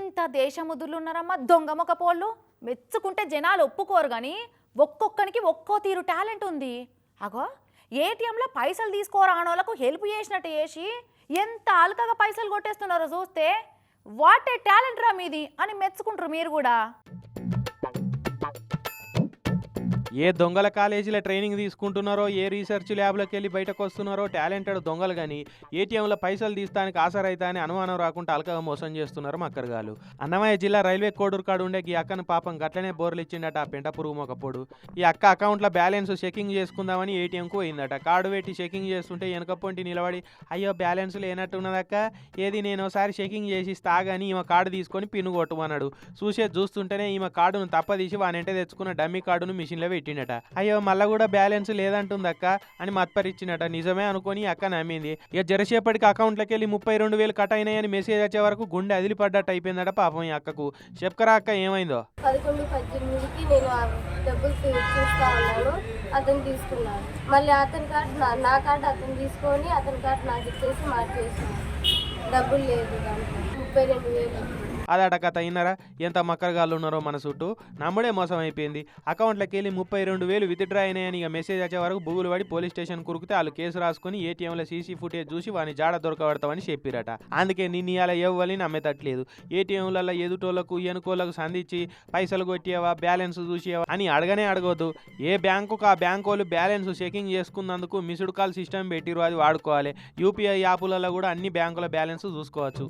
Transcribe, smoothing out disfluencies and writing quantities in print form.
ఎంత దేశముద్దులు ఉన్నారమ్మా దొంగ మొక్కపోళ్ళు. మెచ్చుకుంటే జనాలు ఒప్పుకోరు కానీ ఒక్కొక్కనికి ఒక్కో తీరు టాలెంట్ ఉంది. అగో ఏటీఎంలో పైసలు తీసుకోరానోళ్ళకు హెల్ప్ చేసినట్టు చేసి ఎంత అల్కగా పైసలు కొట్టేస్తున్నారో చూస్తే వాటే టాలెంట్ రా మీది అని మెచ్చుకుంటారు మీరు కూడా. ఏ దొంగల కాలేజీలో ట్రైనింగ్ తీసుకుంటున్నారో, ఏ రీసెర్చ్ ల్యాబ్లోకి వెళ్ళి బయటకు వస్తున్నారో టాలెంటెడ్ దొంగలు కానీ ఏటీఎంలో పైసలు తీస్తానికి ఆసరైతా అని అనుమానం రాకుండా అలకగా మోసం చేస్తున్నారు మక్కరగాలు. అన్నమయ్య జిల్లా రైల్వే కోడూరు కాడు ఉండే ఈ అక్కను పాపం గట్లనే బోర్లు ఇచ్చిండట ఆ పెంట పురుగు మొక్కపోడు. ఈ అక్క అకౌంట్లో బ్యాలెన్స్ చెకింగ్ చేసుకుందామని ఏటీఎంకు పోయిందట. కార్డు పెట్టి చెకింగ్ చేస్తుంటే వెనకపొంటి నిలబడి అయ్యో బ్యాలెన్స్ లేనట్టున్నదక్క, ఏది నేను ఒకసారి చెకింగ్ చేసి తాగని ఈమె కార్డు తీసుకొని పిన్ను కొట్టుమన్నాడు. చూస్తుంటేనే ఈమె కార్డును తప్పదీసి వానంటే తెచ్చుకున్న డమ్మీ కార్డును మిషన్లో పెట్టిండట. అయ్యో మళ్ళా కూడా బ్యాలెన్స్ లేదంటుందక్క అని మత్పరిచ్చినట. నిజమే అనుకొని అక్క నమ్మింది. ఇక జరసేపటికి అకౌంట్లోకి వెళ్ళి 32,000 కట్ అయినాయని మెసేజ్ వచ్చే వరకు గుండె అదిలిపడ్డట్టు అయిపోయిందట పాపం ఈ అక్కకు. చెప్పకరా అక్క ఏమైందో. 11-18కి నేను డబ్బులు చూస్తా ఉన్నాను, అతను తీసుకున్నాను. మళ్ళీ అతని కార్డు నా కార్డు అతను తీసుకొని అతని కార్డు నాకు ఇచ్చేసి మార్చేసాను. డబ్బులు లేదు దాంట్లో 32,000. అదట కథ అయినారా ఎంత మక్కరగాళ్ళు ఉన్నారో మన చుట్టూ. నమ్ముడే మోసం అయిపోయింది. అకౌంట్లోకి వెళ్ళి 32,000 విత్డ్రా అయినాయని ఇక మెసేజ్ వచ్చే వరకు బుగులు పడి పోలీస్ స్టేషన్ కురికితే వాళ్ళు కేసు రాసుకుని ఏటీఎంలో సీసీ ఫుటేజ్ చూసి వాని జాడ దొరకబడతామని చెప్పిరట. అందుకే నిన్ను ఇలా ఎవ్వని నమ్మేటట్లేదు. ఏటీఎంలలో ఎదుటోళ్లకు ఎనుకోళ్లకు సంధించి పైసలు కొట్టేవా బ్యాలెన్స్ చూసేవా అని అడగవద్దు. ఏ బ్యాంకుకు ఆ బ్యాంకు వాళ్ళు బ్యాలెన్స్ చెకింగ్ చేసుకున్నందుకు మిస్డ్ కాల్ సిస్టమ్ పెట్టిరు, అది వాడుకోవాలి. యూపీఐ యాప్లలో కూడా అన్ని బ్యాంకుల బ్యాలెన్స్ చూసుకోవచ్చు.